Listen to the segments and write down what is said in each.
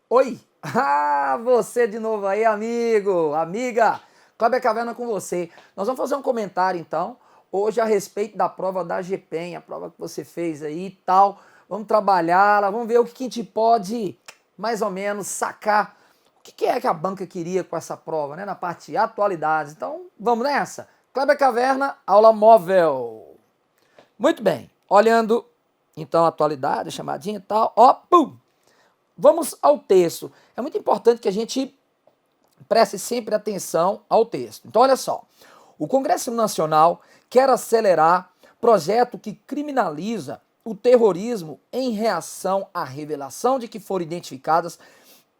Oi! Ah, você de novo aí, amigo, amiga. Kleber Caverna com você. Nós vamos fazer um comentário então, hoje a respeito da prova da GPEM, a prova que você fez aí e tal. Vamos trabalhá-la, vamos ver o que a gente pode mais ou menos sacar. O que é que a banca queria com essa prova, né? Na parte de atualidades. Então, vamos nessa. Kleber Caverna, aula móvel. Muito bem. Olhando então a atualidade, a chamadinha e tal. Ó, pum! Vamos ao texto. É muito importante que a gente preste sempre atenção ao texto. Então, olha só. O Congresso Nacional quer acelerar projeto que criminaliza o terrorismo em reação à revelação de que foram identificadas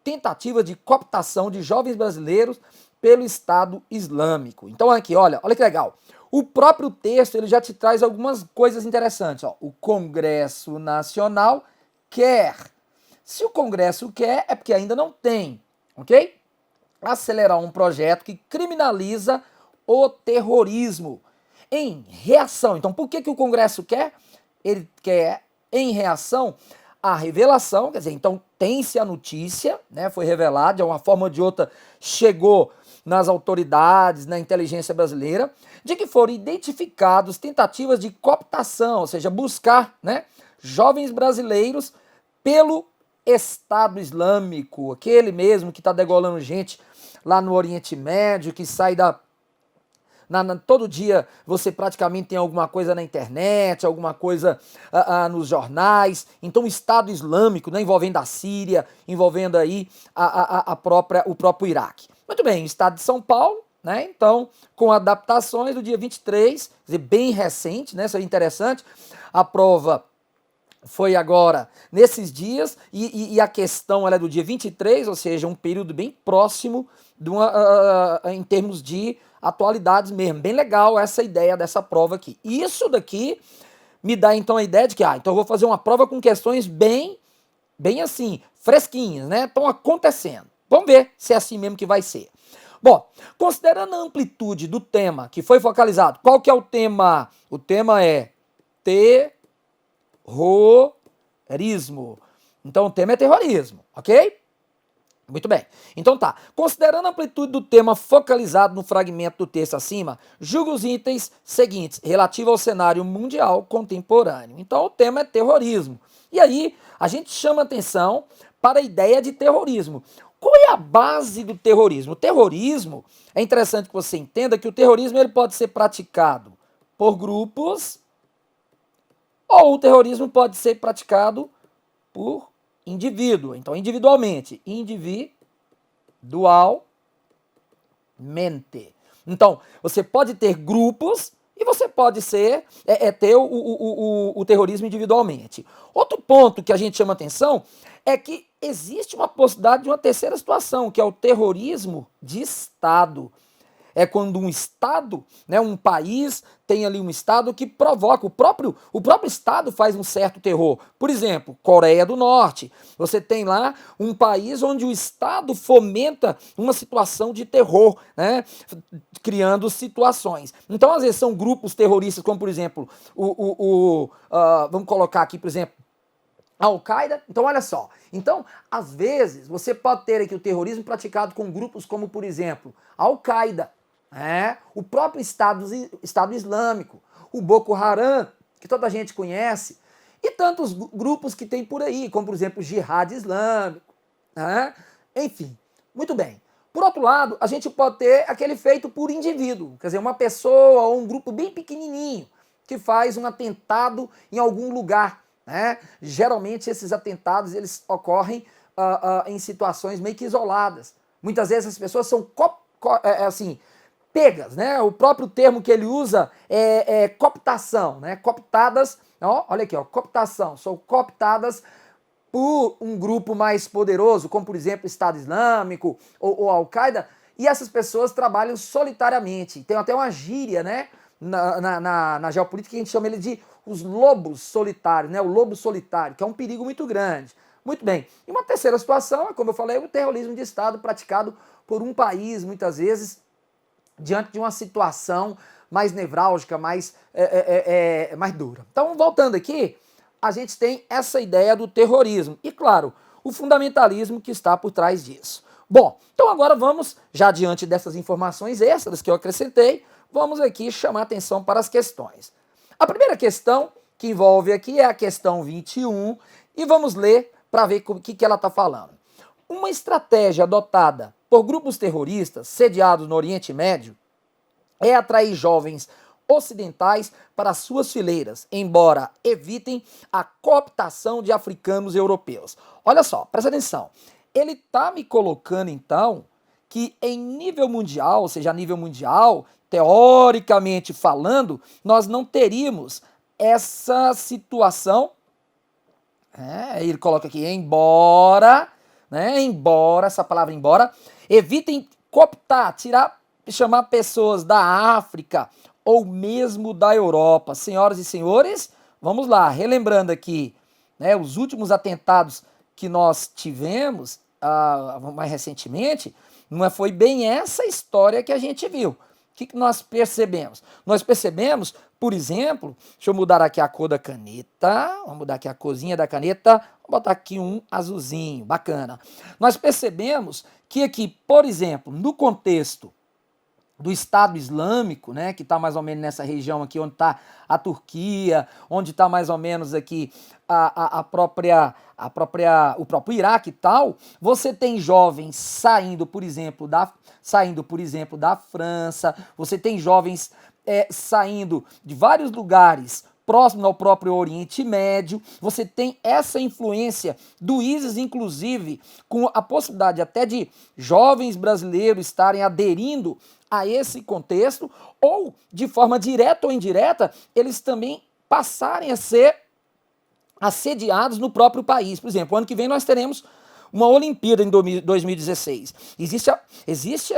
tentativas de cooptação de jovens brasileiros pelo Estado Islâmico. Então, aqui, olha que legal. O próprio texto ele já te traz algumas coisas interessantes. Ó. O Congresso Nacional quer. Se o Congresso quer, é porque ainda não tem, ok? Acelerar um projeto que criminaliza o terrorismo em reação. Então, por que o Congresso quer? Ele quer em reação à revelação, quer dizer, então tem-se a notícia, né, foi revelada, de uma forma ou de outra chegou nas autoridades, na inteligência brasileira, de que foram identificados tentativas de cooptação, ou seja, buscar, né, jovens brasileiros pelo Estado Islâmico, aquele mesmo que está degolando gente lá no Oriente Médio, que sai todo dia você praticamente tem alguma coisa na internet, alguma coisa nos jornais. Então o Estado Islâmico, né, envolvendo a Síria, envolvendo aí o próprio Iraque. Muito bem, Estado de São Paulo, né? Então, com adaptações do dia 23, quer dizer, bem recente, né? Isso é interessante. A prova foi agora nesses dias, e a questão ela é do dia 23, ou seja, um período bem próximo em termos de atualidades mesmo. Bem legal essa ideia dessa prova aqui. Isso daqui me dá então a ideia de que, então eu vou fazer uma prova com questões bem assim, fresquinhas, né? Estão acontecendo. Vamos ver se é assim mesmo que vai ser. Bom, considerando a amplitude do tema que foi focalizado, qual que é o tema? O tema é terrorismo. Então o tema é terrorismo, ok? Muito bem. Então tá. Considerando a amplitude do tema focalizado no fragmento do texto acima, julga os itens seguintes relativos ao cenário mundial contemporâneo. Então o tema é terrorismo. E aí a gente chama atenção para a ideia de terrorismo. Qual é a base do terrorismo? O terrorismo, é interessante que você entenda que o terrorismo ele pode ser praticado por grupos ou o terrorismo pode ser praticado por indivíduo. Então, individualmente. Individualmente. Então, você pode ter grupos e você pode ter o terrorismo individualmente. Outro ponto que a gente chama atenção é que existe uma possibilidade de uma terceira situação, que é o terrorismo de Estado. É quando um Estado, né, um país, tem ali um Estado que provoca, o próprio Estado faz um certo terror. Por exemplo, Coreia do Norte. Você tem lá um país onde o Estado fomenta uma situação de terror, né, criando situações. Então, às vezes, são grupos terroristas, como, por exemplo, vamos colocar aqui, por exemplo, a Al-Qaeda. Então, olha só. Então, às vezes, você pode ter aqui o terrorismo praticado com grupos como, por exemplo, a Al-Qaeda, o próprio Estado Islâmico, o Boko Haram, que toda a gente conhece, e tantos grupos que tem por aí, como, por exemplo, o Jihad Islâmico. Enfim, muito bem. Por outro lado, a gente pode ter aquele feito por indivíduo, quer dizer, uma pessoa ou um grupo bem pequenininho que faz um atentado em algum lugar. Geralmente esses atentados eles ocorrem em situações meio que isoladas. Muitas vezes as pessoas são assim, pegas, né? O próprio termo que ele usa é cooptação, né? Cooptadas, olha aqui, cooptação, são cooptadas por um grupo mais poderoso, como por exemplo Estado Islâmico ou Al-Qaeda, e essas pessoas trabalham solitariamente. Tem até uma gíria, né? Na geopolítica que a gente chama ele de os lobos solitários, né? O lobo solitário, que é um perigo muito grande. Muito bem. E uma terceira situação é, como eu falei, o terrorismo de Estado praticado por um país, muitas vezes, diante de uma situação mais nevrálgica, mais dura. Então, voltando aqui, a gente tem essa ideia do terrorismo. E, claro, o fundamentalismo que está por trás disso. Bom, então agora vamos, já diante dessas informações extras que eu acrescentei, vamos aqui chamar atenção para as questões. A primeira questão que envolve aqui é a questão 21 e vamos ler para ver o que ela está falando. Uma estratégia adotada por grupos terroristas sediados no Oriente Médio é atrair jovens ocidentais para suas fileiras, embora evitem a cooptação de africanos e europeus. Olha só, presta atenção. Ele está me colocando, então, que em nível mundial, ou seja, a nível mundial, teoricamente falando, nós não teríamos essa situação. Ele coloca aqui, embora, embora, essa palavra embora, evitem cooptar, chamar pessoas da África ou mesmo da Europa. Senhoras e senhores, vamos lá, relembrando aqui, os últimos atentados que nós tivemos, mais recentemente, não foi bem essa história que a gente viu. O que nós percebemos? Nós percebemos, por exemplo, deixa eu mudar aqui a cor da caneta, vamos mudar aqui a corzinha da caneta, vou botar aqui um azulzinho, bacana. Nós percebemos que aqui, por exemplo, no contexto do Estado Islâmico, que está mais ou menos nessa região aqui, onde está a Turquia, onde está mais ou menos aqui o próprio Iraque e tal, você tem jovens saindo, por exemplo, da França, você tem jovens saindo de vários lugares próximo ao próprio Oriente Médio, você tem essa influência do ISIS, inclusive, com a possibilidade até de jovens brasileiros estarem aderindo a esse contexto, ou, de forma direta ou indireta, eles também passarem a ser assediados no próprio país. Por exemplo, ano que vem nós teremos uma Olimpíada em 2016. Existe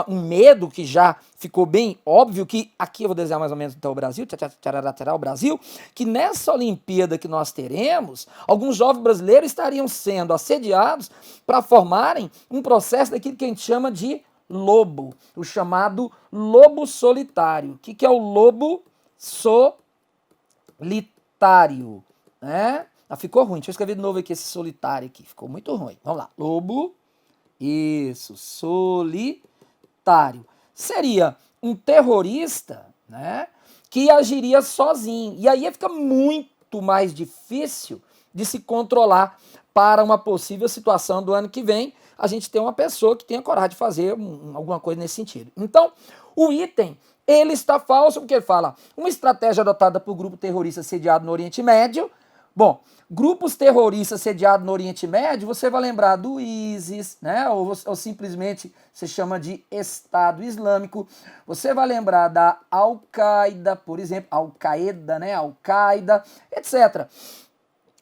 um medo que já ficou bem óbvio, que aqui eu vou desenhar mais ou menos então o Brasil, o Brasil, que nessa Olimpíada que nós teremos, alguns jovens brasileiros estariam sendo assediados para formarem um processo daquilo que a gente chama de lobo, o chamado lobo solitário. O que é o lobo solitário? Ficou ruim, deixa eu escrever de novo aqui esse solitário aqui, ficou muito ruim. Vamos lá, lobo, isso, solitário. Seria um terrorista, que agiria sozinho. E aí fica muito mais difícil de se controlar para uma possível situação do ano que vem, a gente ter uma pessoa que tenha coragem de fazer alguma coisa nesse sentido. Então, o item, ele está falso, porque ele fala uma estratégia adotada por grupo terrorista sediado no Oriente Médio. Bom, grupos terroristas sediados no Oriente Médio, você vai lembrar do ISIS, ou simplesmente se chama de Estado Islâmico. Você vai lembrar da Al-Qaeda, por exemplo, Al-Qaeda, etc.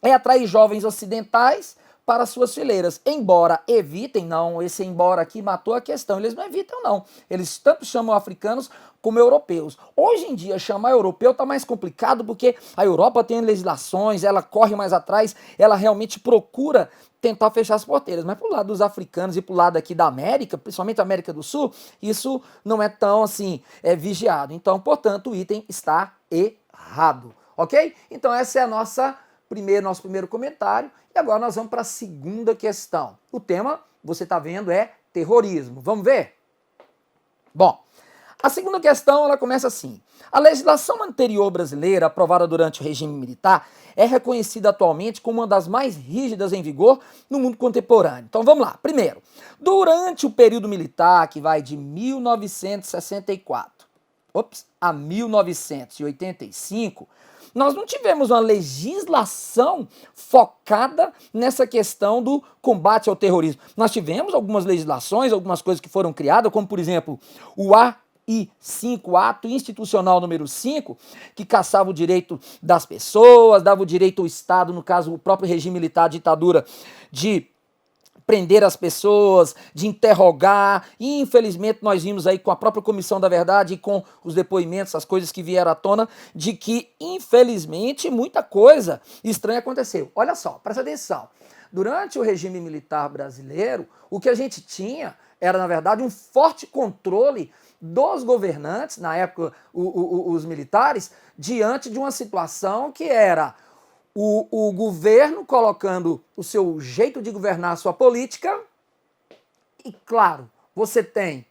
É atrair jovens ocidentais para suas fileiras, embora evitem, não, esse embora aqui matou a questão, eles não evitam não, eles tanto chamam africanos como europeus. Hoje em dia chamar europeu está mais complicado porque a Europa tem legislações, ela corre mais atrás, ela realmente procura tentar fechar as porteiras, mas pro lado dos africanos e pro lado aqui da América, principalmente a América do Sul, isso não é tão assim, vigiado. Então, portanto, o item está errado, ok? Então essa é nosso primeiro comentário. E agora nós vamos para a segunda questão. O tema, você está vendo, é terrorismo. Vamos ver? Bom, a segunda questão ela começa assim. A legislação anterior brasileira, aprovada durante o regime militar, é reconhecida atualmente como uma das mais rígidas em vigor no mundo contemporâneo. Então vamos lá. Primeiro, durante o período militar, que vai de 1964 a 1985, nós não tivemos uma legislação focada nessa questão do combate ao terrorismo. Nós tivemos algumas legislações, algumas coisas que foram criadas, como por exemplo o AI-5, Ato Institucional número 5, que caçava o direito das pessoas, dava o direito ao Estado, no caso o próprio regime militar, a ditadura, de prender as pessoas, de interrogar, e infelizmente nós vimos aí com a própria Comissão da Verdade e com os depoimentos, as coisas que vieram à tona, de que infelizmente muita coisa estranha aconteceu. Olha só, presta atenção, durante o regime militar brasileiro, o que a gente tinha era na verdade um forte controle dos governantes, na época os militares, diante de uma situação que era o governo colocando o seu jeito de governar a sua política, e claro, você tem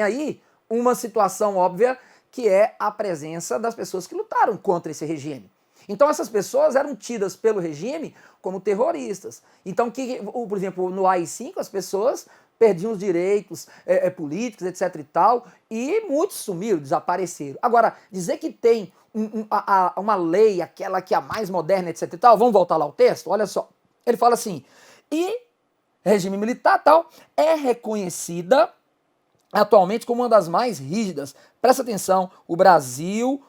aí uma situação óbvia que é a presença das pessoas que lutaram contra esse regime. Então essas pessoas eram tidas pelo regime como terroristas. Então, por exemplo, no AI-5 as pessoas perdiam os direitos políticos, etc e tal, e muitos sumiram, desapareceram. Agora, dizer que tem uma lei, aquela que é a mais moderna, etc e tal, vamos voltar lá ao texto, olha só. Ele fala assim, e regime militar tal, é reconhecida atualmente como uma das mais rígidas. Presta atenção, o Brasil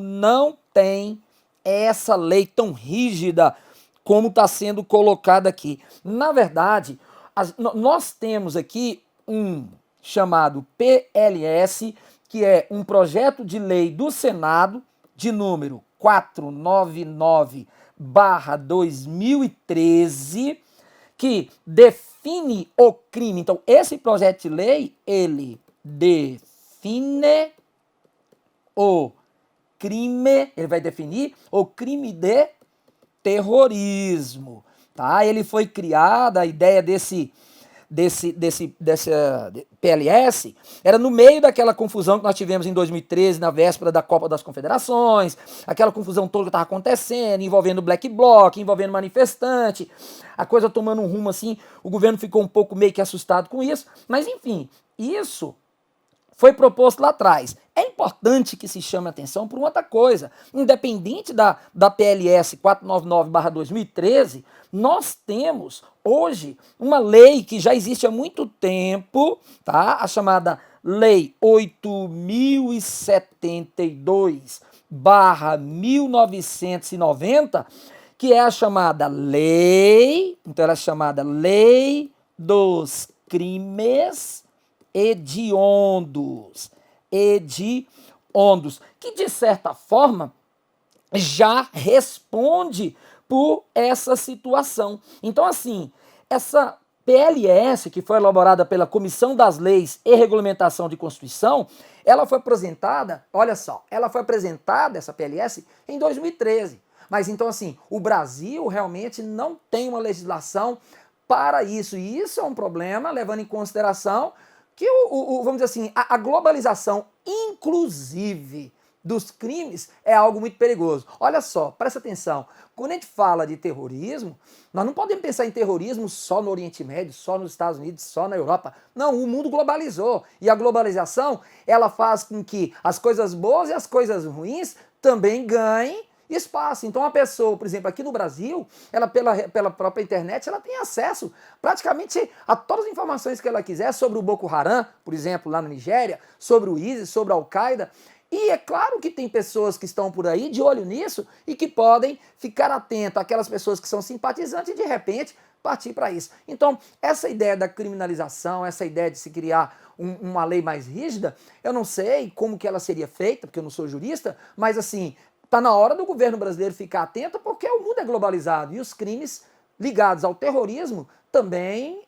não tem essa lei tão rígida como está sendo colocada aqui. Na verdade, nós temos aqui um chamado PLS, que é um projeto de lei do Senado, de número 499/2013, que define o crime. Então, esse projeto de lei, ele define o crime, ele vai definir o crime de terrorismo, tá? Ele foi criado, a ideia desse PLS era no meio daquela confusão que nós tivemos em 2013, na véspera da Copa das Confederações, aquela confusão toda que estava acontecendo, envolvendo Black Bloc, envolvendo manifestante, a coisa tomando um rumo assim, o governo ficou um pouco meio que assustado com isso, mas enfim, isso foi proposto lá atrás. É importante que se chame a atenção por uma outra coisa. Independente da PLS 499/2013, nós temos hoje uma lei que já existe há muito tempo, tá? A chamada Lei 8072/1990, que é a chamada lei, então ela é chamada Lei dos Crimes hediondos, que de certa forma já responde por essa situação. Então, assim, essa PLS, que foi elaborada pela Comissão das Leis e Regulamentação de Constituição, ela foi apresentada, olha só, essa PLS, em 2013. Mas então, assim, o Brasil realmente não tem uma legislação para isso. E isso é um problema, levando em consideração que vamos dizer assim, a globalização, inclusive, dos crimes é algo muito perigoso. Olha só, presta atenção, quando a gente fala de terrorismo, nós não podemos pensar em terrorismo só no Oriente Médio, só nos Estados Unidos, só na Europa. Não, o mundo globalizou. E a globalização, ela faz com que as coisas boas e as coisas ruins também ganhem espaço. Então a pessoa, por exemplo, aqui no Brasil, ela pela própria internet, ela tem acesso praticamente a todas as informações que ela quiser sobre o Boko Haram, por exemplo, lá na Nigéria, sobre o ISIS, sobre a Al-Qaeda. E é claro que tem pessoas que estão por aí de olho nisso e que podem ficar atento àquelas pessoas que são simpatizantes e de repente partir para isso. Então, essa ideia da criminalização, essa ideia de se criar uma lei mais rígida, eu não sei como que ela seria feita, porque eu não sou jurista, mas assim, está na hora do governo brasileiro ficar atento, porque o mundo é globalizado e os crimes ligados ao terrorismo também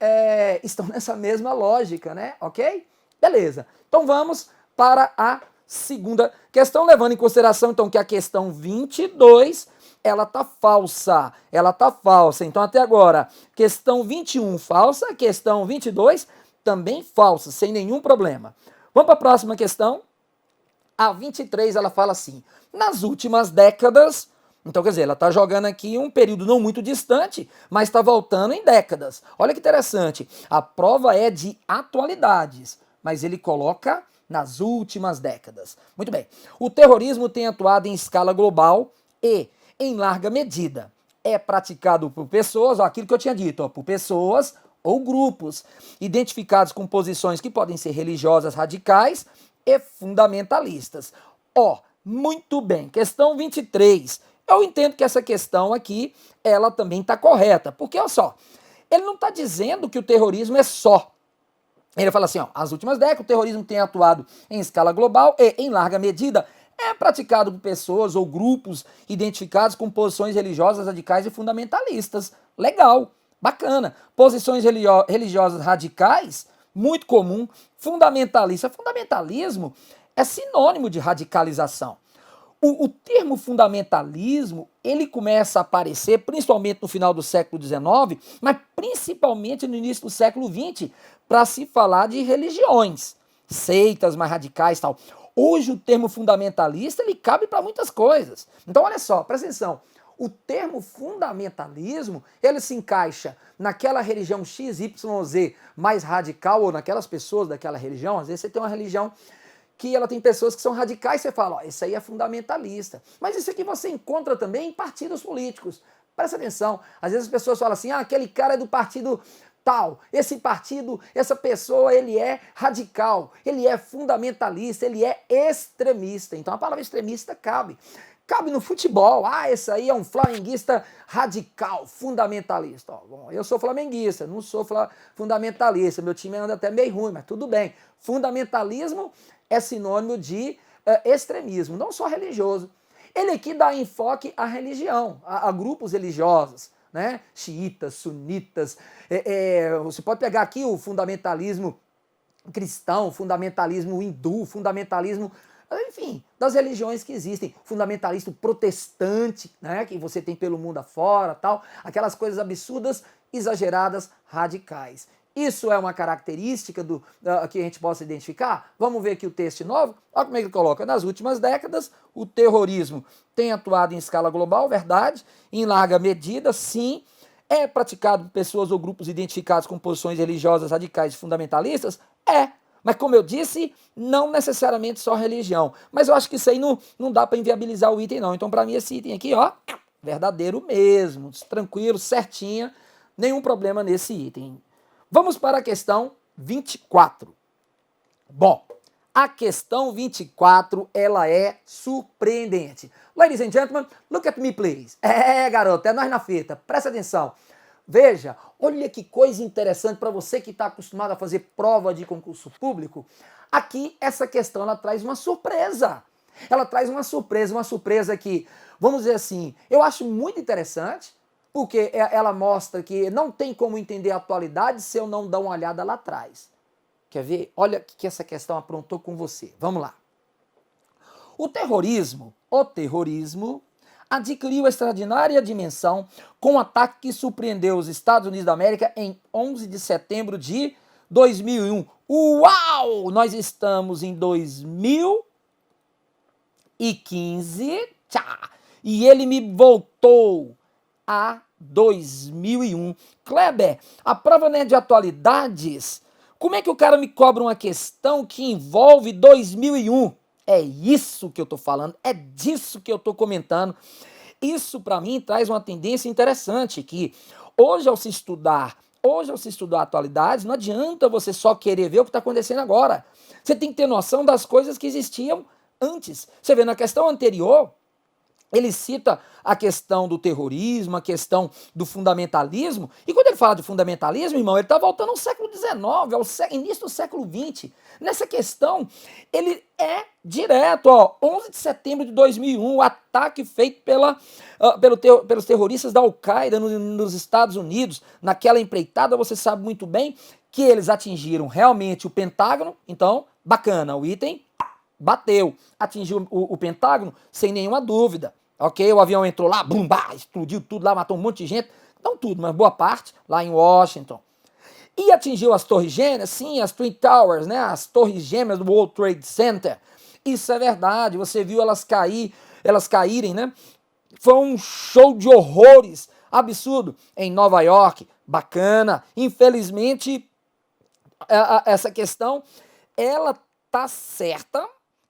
estão nessa mesma lógica, né? Ok? Beleza. Então vamos para a segunda questão, levando em consideração então que a questão 22, ela tá falsa. Então até agora, questão 21 falsa, questão 22 também falsa, sem nenhum problema. Vamos para a próxima questão. A 23, ela fala assim, nas últimas décadas, então quer dizer, ela está jogando aqui um período não muito distante, mas está voltando em décadas. Olha que interessante, a prova é de atualidades, mas ele coloca nas últimas décadas. Muito bem, o terrorismo tem atuado em escala global e, em larga medida, é praticado por pessoas, ó, aquilo que eu tinha dito, ó, por pessoas ou grupos identificados com posições que podem ser religiosas radicais e fundamentalistas. Ó, muito bem, questão 23. Eu entendo que essa questão aqui, ela também está correta, porque, olha só, ele não está dizendo que o terrorismo é só. Ele fala assim, ó, as últimas décadas o terrorismo tem atuado em escala global e, em larga medida, é praticado por pessoas ou grupos identificados com posições religiosas radicais e fundamentalistas. Legal, bacana. Posições religiosas radicais, muito comum. Fundamentalista. Fundamentalismo é sinônimo de radicalização. O termo fundamentalismo, ele começa a aparecer principalmente no final do século XIX, mas principalmente no início do século XX, para se falar de religiões, seitas mais radicais e tal. Hoje o termo fundamentalista, ele cabe para muitas coisas. Então olha só, presta atenção. O termo fundamentalismo, ele se encaixa naquela religião XYZ mais radical, ou naquelas pessoas daquela religião. Às vezes você tem uma religião que ela tem pessoas que são radicais, você fala, ó, isso aí é fundamentalista. Mas isso aqui você encontra também em partidos políticos. Presta atenção, às vezes as pessoas falam assim, ah, aquele cara é do partido tal, esse partido, essa pessoa, ele é radical, ele é fundamentalista, ele é extremista. Então a palavra extremista cabe. Cabe no futebol, ah, esse aí é um flamenguista radical, fundamentalista. Ó, bom, eu sou flamenguista, não sou fundamentalista, meu time anda até meio ruim, mas tudo bem. Fundamentalismo é sinônimo de extremismo, não só religioso. Ele aqui dá enfoque à religião, a grupos religiosos, né? Xiitas, sunitas. Você pode pegar aqui o fundamentalismo cristão, fundamentalismo hindu, fundamentalismo, enfim, das religiões que existem, fundamentalismo protestante, né, que você tem pelo mundo afora, tal, aquelas coisas absurdas, exageradas, radicais. Isso é uma característica que a gente possa identificar? Vamos ver aqui o texto de novo? Olha como é que ele coloca. Nas últimas décadas, o terrorismo tem atuado em escala global, verdade, em larga medida, sim. É praticado por pessoas ou grupos identificados com posições religiosas radicais e fundamentalistas? É. Mas como eu disse, não necessariamente só religião. Mas eu acho que isso aí não dá para inviabilizar o item não. Então para mim esse item aqui, ó, verdadeiro mesmo, tranquilo, certinha, nenhum problema nesse item. Vamos para a questão 24. Bom, a questão 24, ela é surpreendente. Ladies and gentlemen, look at me please. Garoto, é nós na fita, presta atenção. Veja, olha que coisa interessante para você que está acostumado a fazer prova de concurso público. Aqui, essa questão, ela traz uma surpresa. Ela traz uma surpresa que, vamos dizer assim, eu acho muito interessante, porque ela mostra que não tem como entender a atualidade se eu não dar uma olhada lá atrás. Quer ver? Olha o que essa questão aprontou com você. Vamos lá. O terrorismo adquiriu extraordinária dimensão com um ataque que surpreendeu os Estados Unidos da América em 11 de setembro de 2001. Uau! Nós estamos em 2015, tchá, e ele me voltou a 2001. Kleber, a prova não é de atualidades? Como é que o cara me cobra uma questão que envolve 2001? É isso que eu tô falando, é disso que eu tô comentando. Isso para mim traz uma tendência interessante, que hoje ao se estudar atualidades, não adianta você só querer ver o que está acontecendo agora. Você tem que ter noção das coisas que existiam antes. Você vê na questão anterior, ele cita a questão do terrorismo, a questão do fundamentalismo, e quando ele fala de fundamentalismo, irmão, ele está voltando ao século XIX, ao início do século XX. Nessa questão, ele é direto, ó, 11 de setembro de 2001, o ataque feito pelos terroristas da Al-Qaeda nos Estados Unidos, naquela empreitada, você sabe muito bem que eles atingiram realmente o Pentágono, então, bacana, o item bateu, atingiu o Pentágono sem nenhuma dúvida, ok? O avião entrou lá, bum, bah, explodiu tudo lá, matou um monte de gente, não tudo, mas boa parte, lá em Washington. E atingiu as torres gêmeas, sim, as Twin Towers, né? As torres gêmeas do World Trade Center. Isso é verdade, você viu elas caírem, né? Foi um show de horrores, absurdo, em Nova York, bacana. Infelizmente, essa questão, ela tá certa,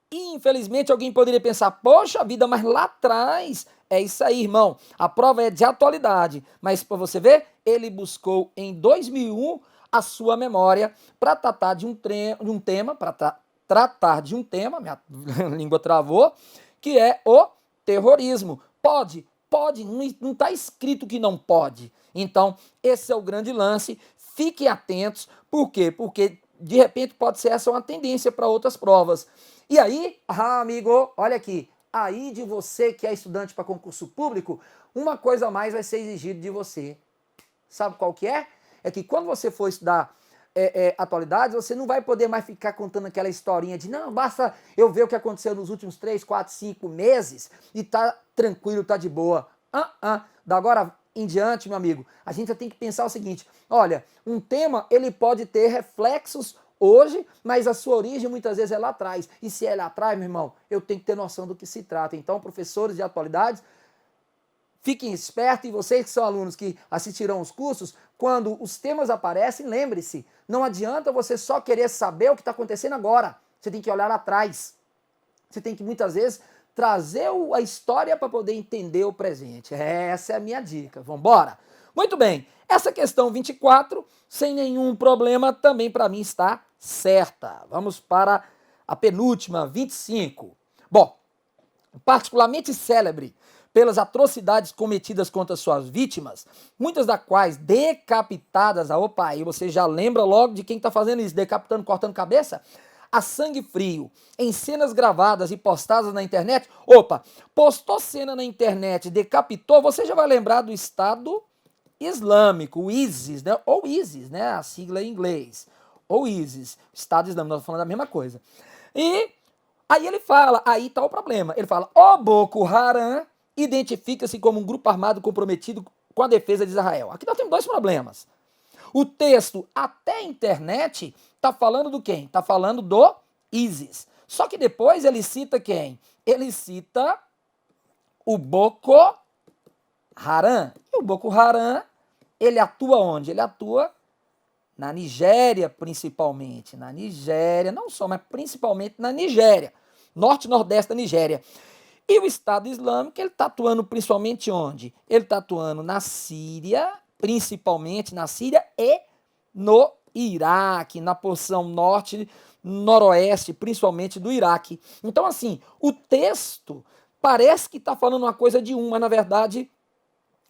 e infelizmente alguém poderia pensar, poxa vida, mas lá atrás, é isso aí, irmão, a prova é de atualidade, mas para você ver, ele buscou em 2001 a sua memória para tratar de um tema, minha língua travou, que é o terrorismo. Pode, não está escrito que não pode. Então, esse é o grande lance, fiquem atentos, por quê? Porque de repente pode ser essa uma tendência para outras provas. E aí, amigo, olha aqui, aí de você que é estudante para concurso público, uma coisa a mais vai ser exigida de você. Sabe qual que é? É que quando você for estudar atualidades, você não vai poder mais ficar contando aquela historinha de não, basta eu ver o que aconteceu nos últimos 3, 4, 5 meses e tá tranquilo, tá de boa. Da agora em diante, meu amigo, a gente já tem que pensar o seguinte, olha, um tema ele pode ter reflexos hoje, mas a sua origem muitas vezes é lá atrás. E se é lá atrás, meu irmão, eu tenho que ter noção do que se trata. Então, professores de atualidades, fiquem espertos, e vocês que são alunos que assistirão os cursos, quando os temas aparecem, lembre-se, não adianta você só querer saber o que está acontecendo agora. Você tem que olhar atrás. Você tem que, muitas vezes, trazer a história para poder entender o presente. Essa é a minha dica. Vamos embora? Muito bem. Essa questão 24, sem nenhum problema, também para mim está certa. Vamos para a penúltima, 25. Bom, particularmente célebre pelas atrocidades cometidas contra suas vítimas, muitas das quais decapitadas, opa, aí você já lembra logo de quem está fazendo isso, decapitando, cortando cabeça? A sangue frio, em cenas gravadas e postadas na internet, opa, postou cena na internet, decapitou, você já vai lembrar do Estado Islâmico, o ISIS, né? Ou ISIS, né? A sigla em inglês, ou ISIS, Estado Islâmico, nós estamos falando da mesma coisa. E aí ele fala, aí está o problema, ele fala, o Boko Haram identifica-se como um grupo armado comprometido com a defesa de Israel. Aqui nós temos dois problemas. O texto, até a internet, está falando do quem? Está falando do ISIS. Só que depois ele cita quem? Ele cita o Boko Haram. E o Boko Haram, ele atua onde? Ele atua na Nigéria, principalmente. Na Nigéria, não só, mas principalmente na Nigéria. Norte e nordeste da Nigéria. E o Estado Islâmico, ele está atuando principalmente onde? Ele está atuando na Síria, principalmente na Síria e no Iraque, na porção norte, noroeste, principalmente do Iraque. Então, assim, o texto parece que está falando uma coisa de um, mas na verdade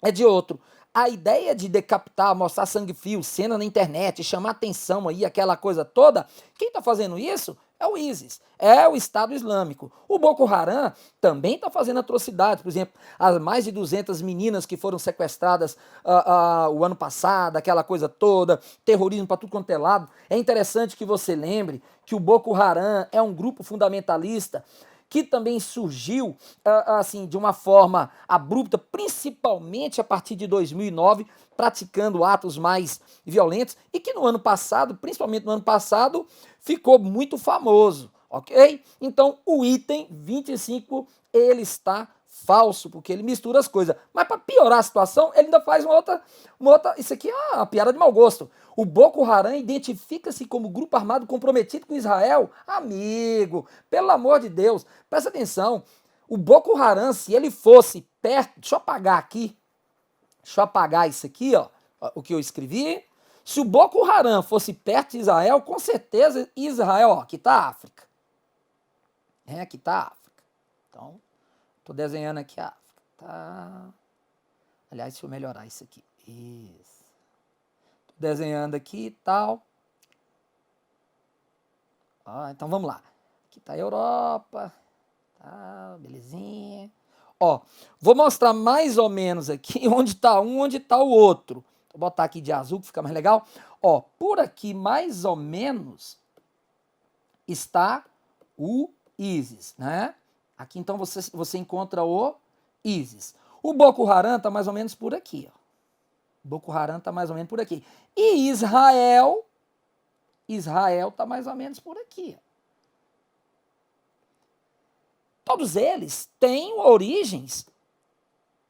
é de outro. A ideia de decapitar, mostrar sangue frio, cena na internet, chamar atenção aí, aquela coisa toda, quem está fazendo isso é o ISIS, é o Estado Islâmico. O Boko Haram também está fazendo atrocidades, por exemplo, as mais de 200 meninas que foram sequestradas o ano passado, aquela coisa toda, terrorismo para tudo quanto é lado. É interessante que você lembre que o Boko Haram é um grupo fundamentalista que também surgiu assim de uma forma abrupta, principalmente a partir de 2009, praticando atos mais violentos, e que no ano passado, principalmente no ano passado, ficou muito famoso, ok? Então o item 25, ele está falso, porque ele mistura as coisas. Mas para piorar a situação, ele ainda faz uma outra. Isso aqui é uma piada de mau gosto. O Boko Haram identifica-se como grupo armado comprometido com Israel. Amigo, pelo amor de Deus, presta atenção. O Boko Haram, se ele fosse perto. Deixa eu apagar aqui. Deixa eu apagar isso aqui, ó. O que eu escrevi. Se o Boko Haram fosse perto de Israel, com certeza Israel, ó, aqui está a África. Aqui está a África. Então, estou desenhando aqui a África. Tá. Aliás, deixa eu melhorar isso aqui. Isso. Estou desenhando aqui e tal. Ó, então vamos lá. Aqui está a Europa. Tá, belezinha. Ó, vou mostrar mais ou menos aqui onde está um, onde está o outro. Vou botar aqui de azul que fica mais legal. Ó, por aqui mais ou menos está o ISIS, né? Aqui então você encontra o ISIS. O Boko Haram está mais ou menos por aqui, ó. O Boko Haram está mais ou menos por aqui. E Israel está mais ou menos por aqui, ó. Todos eles têm origens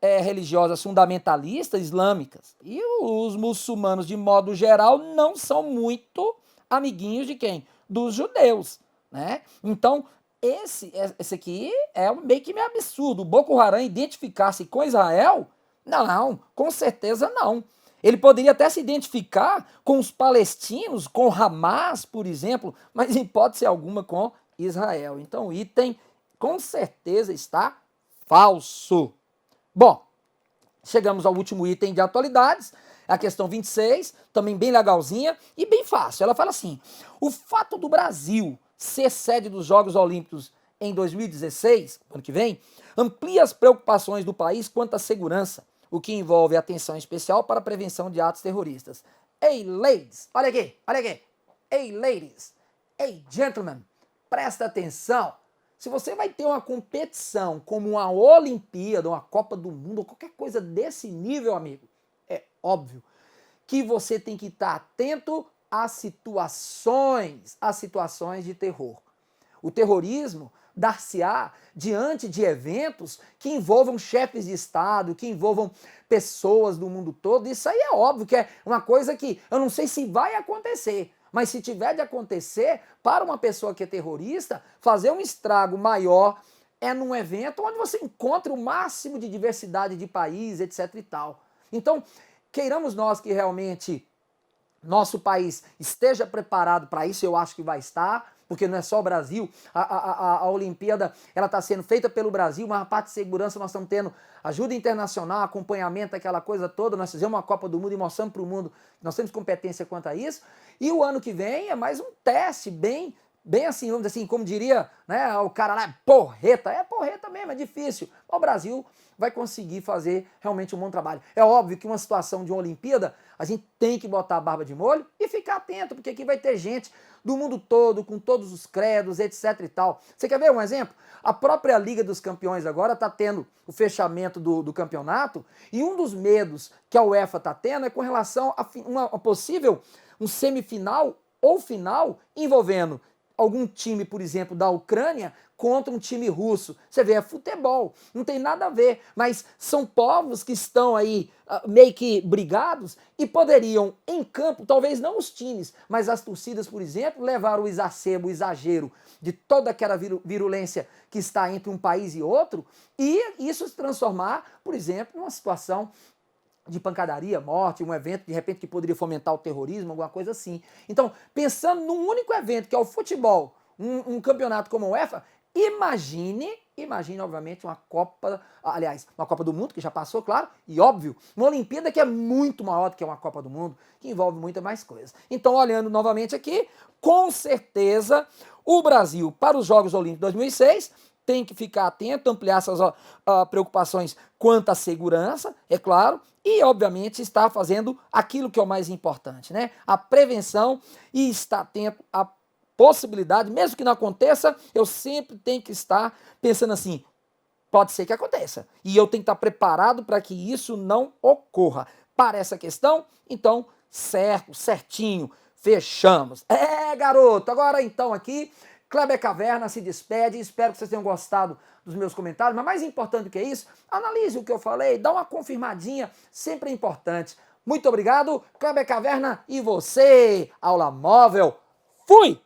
religiosas fundamentalistas islâmicas. E os muçulmanos, de modo geral, não são muito amiguinhos de quem? Dos judeus, né? Então, esse aqui é meio que meio absurdo. O Boko Haram identificar-se com Israel? Não, com certeza não. Ele poderia até se identificar com os palestinos, com Hamas, por exemplo, mas em hipótese alguma com Israel. Então, o item com certeza está falso. Bom, chegamos ao último item de atualidades, a questão 26, também bem legalzinha e bem fácil. Ela fala assim: o fato do Brasil ser sede dos Jogos Olímpicos em 2016, ano que vem, amplia as preocupações do país quanto à segurança, o que envolve atenção especial para a prevenção de atos terroristas. Hey, ladies, olha aqui, olha aqui. Hey, ladies, hey, gentlemen, presta atenção. Se você vai ter uma competição como uma Olimpíada, uma Copa do Mundo, ou qualquer coisa desse nível, amigo, é óbvio que você tem que estar atento às situações de terror. O terrorismo dar-se-á diante de eventos que envolvam chefes de Estado, que envolvam pessoas do mundo todo. Isso aí é óbvio que é uma coisa que eu não sei se vai acontecer, mas se tiver de acontecer, para uma pessoa que é terrorista, fazer um estrago maior é num evento onde você encontra o máximo de diversidade de país, etc e tal. Então, queiramos nós que realmente nosso país esteja preparado para isso, eu acho que vai estar, porque não é só o Brasil, a Olimpíada ela está sendo feita pelo Brasil, mas a parte de segurança nós estamos tendo ajuda internacional, acompanhamento, aquela coisa toda, nós fizemos uma Copa do Mundo e mostramos para o mundo que nós temos competência quanto a isso, e o ano que vem é mais um teste bem assim, vamos dizer assim, como diria, né, o cara lá, é porreta mesmo, é difícil. O Brasil vai conseguir fazer realmente um bom trabalho. É óbvio que uma situação de uma Olimpíada, a gente tem que botar a barba de molho e ficar atento, porque aqui vai ter gente do mundo todo, com todos os credos, etc e tal. Você quer ver um exemplo? A própria Liga dos Campeões agora está tendo o fechamento do campeonato, e um dos medos que a UEFA está tendo é com relação a uma possível semifinal ou final envolvendo algum time, por exemplo, da Ucrânia contra um time russo. Você vê, é futebol, não tem nada a ver, mas são povos que estão aí meio que brigados e poderiam, em campo, talvez não os times, mas as torcidas, por exemplo, levar o exacerbo, o exagero de toda aquela virulência que está entre um país e outro, e isso se transformar, por exemplo, numa situação de pancadaria, morte, um evento de repente que poderia fomentar o terrorismo, alguma coisa assim. Então, pensando num único evento que é o futebol, um campeonato como a UEFA, imagine obviamente uma Copa, aliás, uma Copa do Mundo que já passou, claro, e óbvio, uma Olimpíada que é muito maior do que uma Copa do Mundo, que envolve muita mais coisas. Então, olhando novamente aqui, com certeza o Brasil para os Jogos Olímpicos 2006 tem que ficar atento, ampliar suas preocupações quanto à segurança, é claro, e obviamente está fazendo aquilo que é o mais importante, né? A prevenção, e estar atento à possibilidade, mesmo que não aconteça, eu sempre tenho que estar pensando assim, pode ser que aconteça, e eu tenho que estar preparado para que isso não ocorra. Para essa questão, então, certinho, fechamos. Garoto, agora então aqui, Kleber Caverna se despede, espero que vocês tenham gostado dos meus comentários, mas mais importante do que isso, analise o que eu falei, dá uma confirmadinha, sempre é importante. Muito obrigado, Kleber Caverna, e você, Aula Móvel, fui!